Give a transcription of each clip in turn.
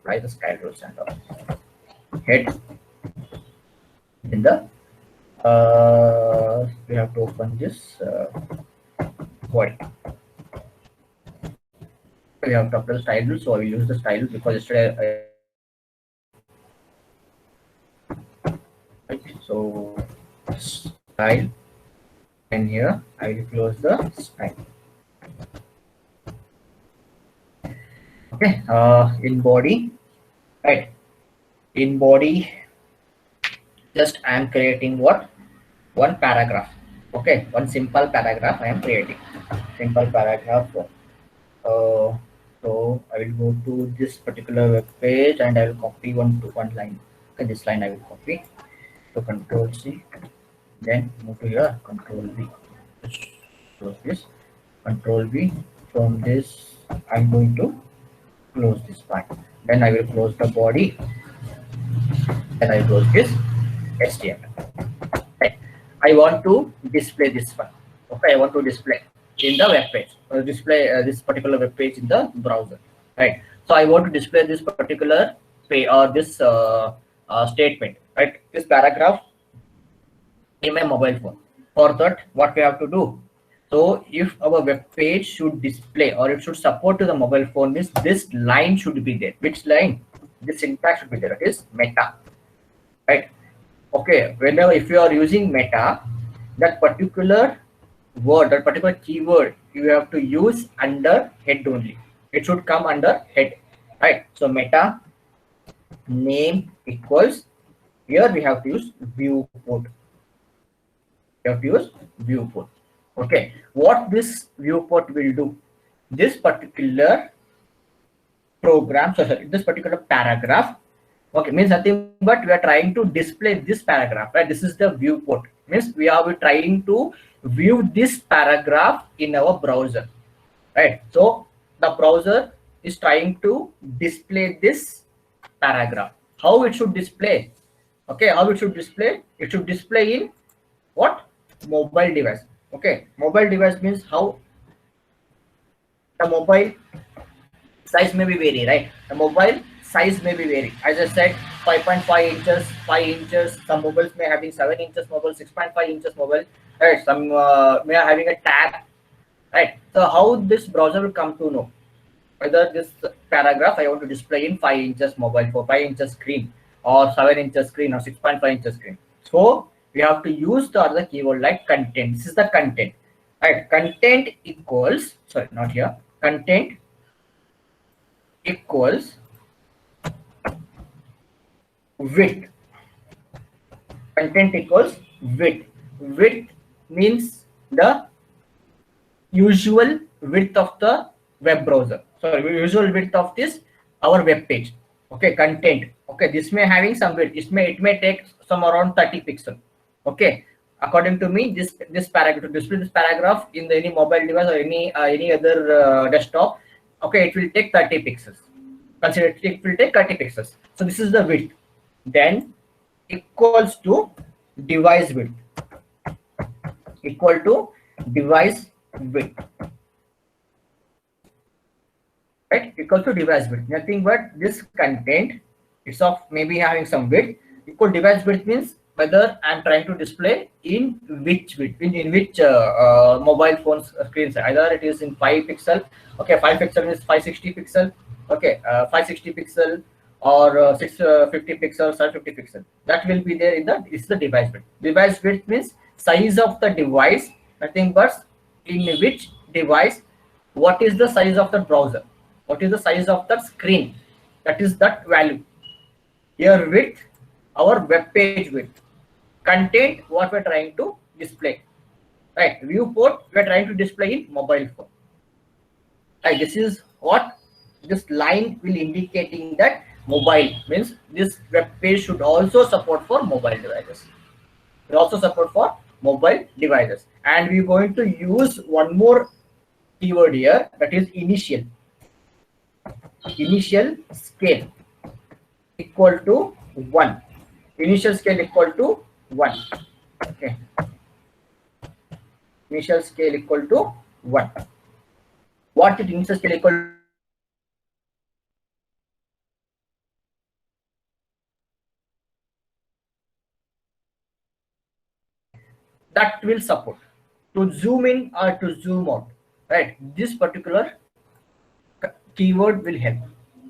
apply the style rules and all. Head in the we have to open this body. We have to apply the style rules, so I will use the style because yesterday so style, and here I will close the style. Okay, in body, right? In body, just I am creating what? One paragraph. Okay, one simple paragraph I am creating. Simple paragraph. So I will go to this particular web page and I will copy one line. Okay, this line I will copy. So Control C, then move to here, Control V. Just close this, Control V. From this, I'm going to close this part. Then I will close the body. Then I close this HTML. Right. I want to display this one. Okay, I want to display in the web page. Display this particular web page in the browser. Right. So I want to display this particular page or this statement. Right. This paragraph in my mobile phone. For that, what we have to do? So if our web page should display or it should support to the mobile phone, this line should be there. Which line? This syntax should be there. That is meta. Right. Okay. Whenever if you are using meta, that particular word, that particular keyword, you have to use under head only. It should come under head. Right. So meta name equals, here we have to use viewport. You have to use viewport. Okay, what this viewport will do? This particular program, sorry, this particular paragraph, okay, means nothing but we are trying to display this paragraph, right? This is the viewport. Means we are trying to view this paragraph in our browser, right? So the browser is trying to display this paragraph. How it should display? Okay, how it should display? It should display in what? Mobile device. Okay, mobile device means how the mobile size may be vary, right? The mobile size may be vary. As I said, 5.5 inches, 5 inches. Some mobiles may having 7 inches mobile, 6.5 inches mobile. Right? Some may are having a tab. Right? So how this browser will come to know whether this paragraph I want to display in 5 inches mobile for 5 inches screen or 7 inches screen or 6.5 inches screen. So we have to use the other keyword like content. This is the content. Right? Content equals, sorry, not here. Content equals width. Content equals width. Width means the usual width of the web browser. Sorry, usual width of this our web page. Okay, content. Okay, this may having some width. It may take some around 30 pixels. Okay, according to me, this paragraph, to display this paragraph in any mobile device or any other desktop, okay, it will take 30 pixels. Consider it will take 30 pixels. So this is the width. Then equals to device width. Equal to device width. Right? Equal to device width. Nothing but this content. It's of maybe having some width. Equal device width means whether I'm trying to display in which width, in which mobile phone screen size. Either it is in 5 pixel. Okay, 5 pixel is 560 pixel. Okay, 560 pixel or 650 pixel, 750 pixel. That will be there in the, it's the device width. Device width means size of the device. Nothing but in which device, what is the size of the browser, what is the size of the screen, that is that value. Here width, our web page width. Content, what we're trying to display, right? Viewport, we're trying to display in mobile phone. Right, this is what this line will indicating that mobile means this web page should also support for mobile devices. It also support for mobile devices. And we're going to use one more keyword here, that is initial. Initial scale equal to 1. Initial scale equal to 1. Okay. Initial scale equal to 1. What is initial scale equal that will support to zoom in or to zoom out, right? This particular keyword will help.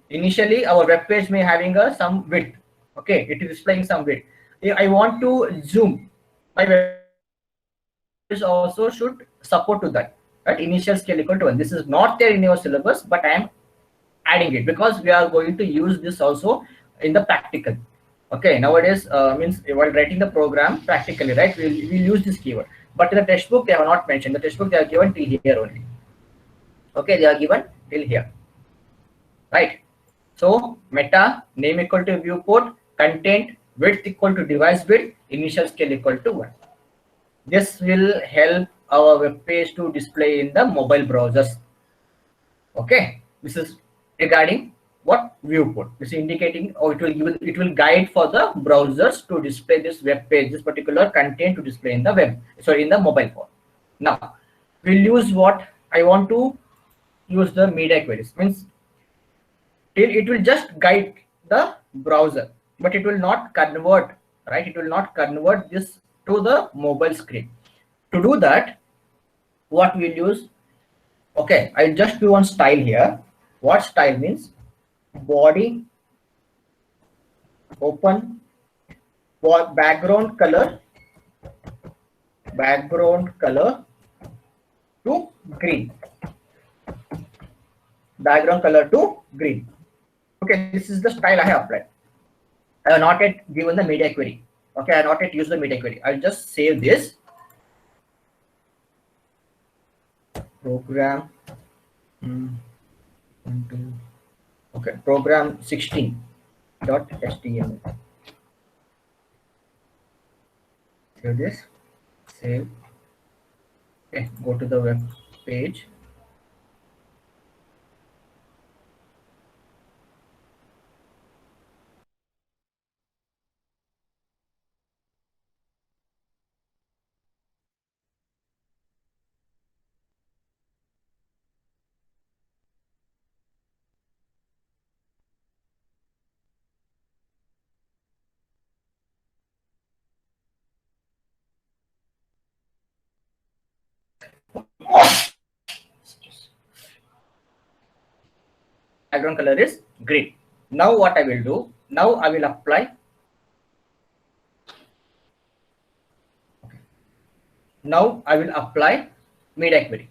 Initially our web page may having a some width, okay, it is displaying some width. If I want to zoom, my web page also should support to that, right? Initial scale equal to 1. This is not there in your syllabus, but I am adding it because we are going to use this also in the practical. Okay, nowadays means while writing the program practically, right, we'll use this keyword, but in the textbook they have not mentioned. The textbook they are given till here only. Okay, they are given till here, right? So meta name equal to viewport, content width equal to device width, initial scale equal to 1. This will help our web page to display in the mobile browsers. Okay, this is regarding what viewport. This is indicating, or it will guide for the browsers to display this web page, this particular content to display in the web, sorry, in the mobile phone. Now we'll use what I want to use the media queries, means it will just guide the browser, but it will not convert, right? It will not convert this to the mobile screen. To do that, what we'll use, okay, I'll just do one style here. What style means? Body, open, background color to green, background color to green. Okay, this is the style I have applied. I have not yet given the media query. Okay, I have not yet used the media query. I'll just save this program. Okay, program 16.html. Save this. Save. Okay, go to the web page. Background color is green. Now what I will do? Now I will apply. Now I will apply media query.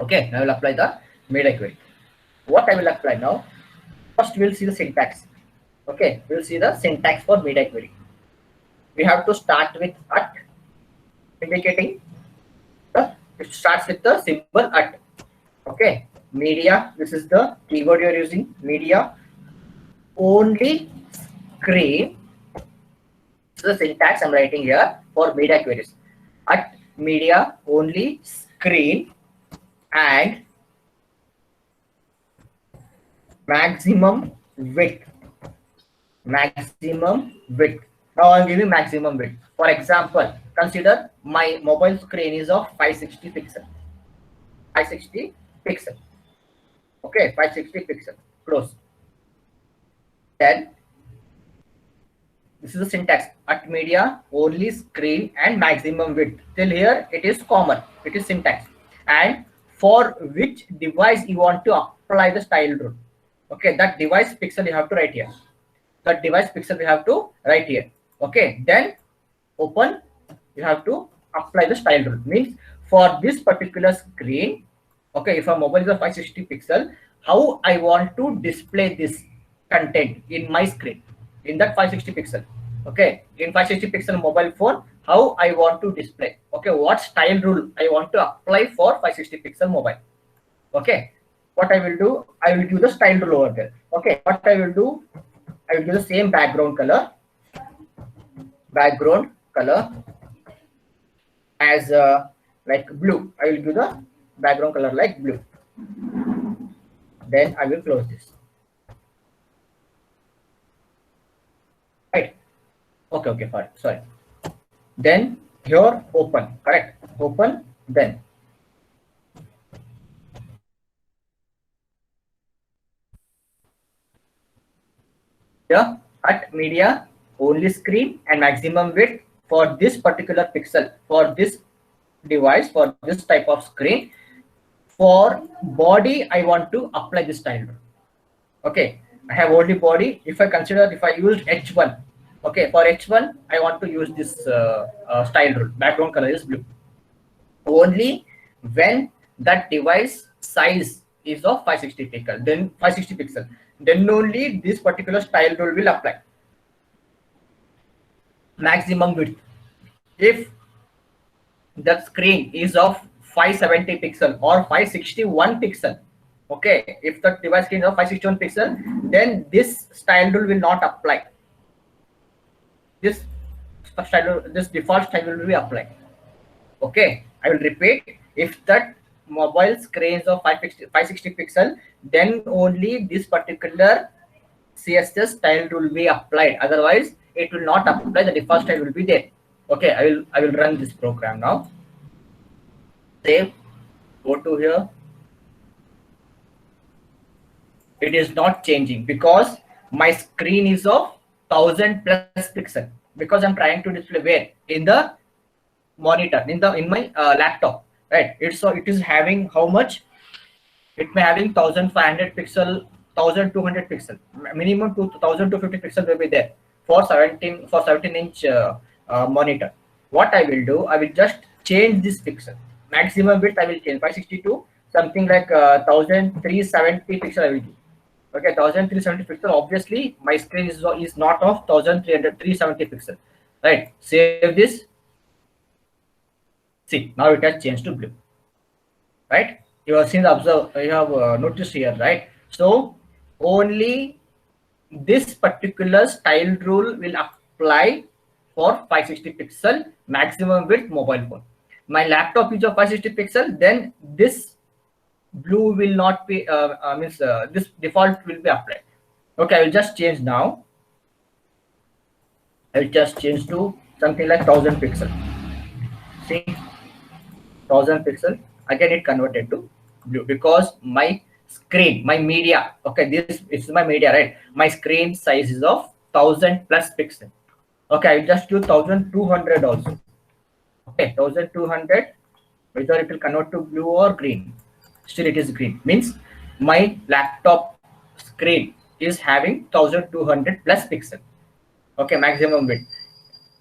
Okay, I will apply the media query. What I will apply now? First, we'll see the syntax. Okay, we'll see the syntax for media query. We have to start with at, indicating it starts with the symbol at. Okay, media. This is the keyword you're using. Media only screen. This is the syntax I'm writing here for media queries. At media only screen and maximum width. Maximum width. Now I'm giving maximum width. For example, consider my mobile screen is of 560 pixel. 560 pixel. Okay, 560 pixel. Close. Then this is the syntax. At media only screen and maximum width. Till here it is common. It is syntax. And for which device you want to apply the style rule. Okay, that device pixel you have to write here. That device pixel we have to write here. Okay, then open, you have to apply the style rule. Means for this particular screen, okay, if a mobile is a 560 pixel, how I want to display this content in my screen in that 560 pixel. Okay, in 560 pixel mobile phone, how I want to display. Okay, what style rule I want to apply for 560 pixel mobile. Okay, what I will do, I will give the style rule over there. Okay, what I will do, I will do the same background color as like blue. I will give the background color like blue. Then I will close this. Right. Okay, fine. Sorry. Then here open, correct? Open, then here at media only screen and maximum width for this particular pixel, for this device, for this type of screen, for body, I want to apply this style rule. Okay, I have only body. If I consider, if I used H1, okay, for H1, I want to use this style rule. Background color is blue. Only when that device size is of 560 pixel, then only this particular style rule will apply. Maximum width. If the screen is of 570 pixel or 561 pixel, okay, if the device screen is of 561 pixel, then this style rule will not apply. This default style rule will be applied. Okay, I will repeat. If that mobile screen is of 560 pixel, then only this particular CSS style rule will be applied. Otherwise, it will not apply. The default style will be there. Okay, I will run this program now. Save. Go to here. It is not changing because my screen is of 1000 plus pixel, because I'm trying to display where in the monitor, in my laptop, right? It is having how much? It may having 1500 pixel, 1200 pixel, minimum 2250 pixel will be there for 17 inch monitor. What I will do, I will just change this pixel. Maximum width I will change 562, something like 1370 pixel I will do. Okay, 1370 pixel. Obviously, my screen is not of 370 pixel. Right. Save this. See, now it has changed to blue. Right. You have seen you have noticed here, right? So only this particular style rule will apply for 560 pixel maximum width mobile phone. My laptop is of 560 pixel, then this blue will not be this default will be applied. Okay, I will just change now. I will just change to something like 1000 pixel. See, 1000 pixel. Again, it converted to blue because my screen, my media. Okay, this is my media, right? My screen size is of 1000 plus pixel. Okay, I will just do 1200 also. Okay, 1200. Whether it will convert to blue or green. Still it is green, means my laptop screen is having 1200 plus pixel. Okay, maximum width,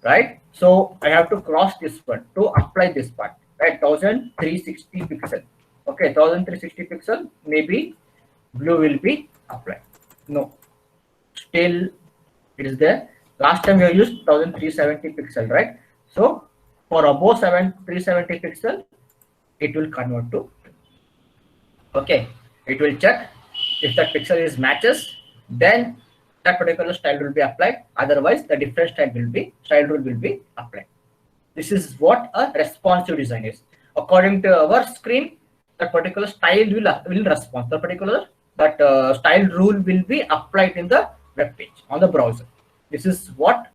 right? So I have to cross this one to apply this part, right? 1360 pixel. Okay, 1360 pixel, maybe blue will be applied. No, still it is there. Last time we used 1370 pixel, right? So for above 370 pixel, it will convert to. Okay, it will check if that pixel is matches, then that particular style will be applied. Otherwise, the different style rule will be applied. This is what a responsive design is. According to our screen, that particular style will respond. The particular style rule will be applied in the web page on the browser. This is what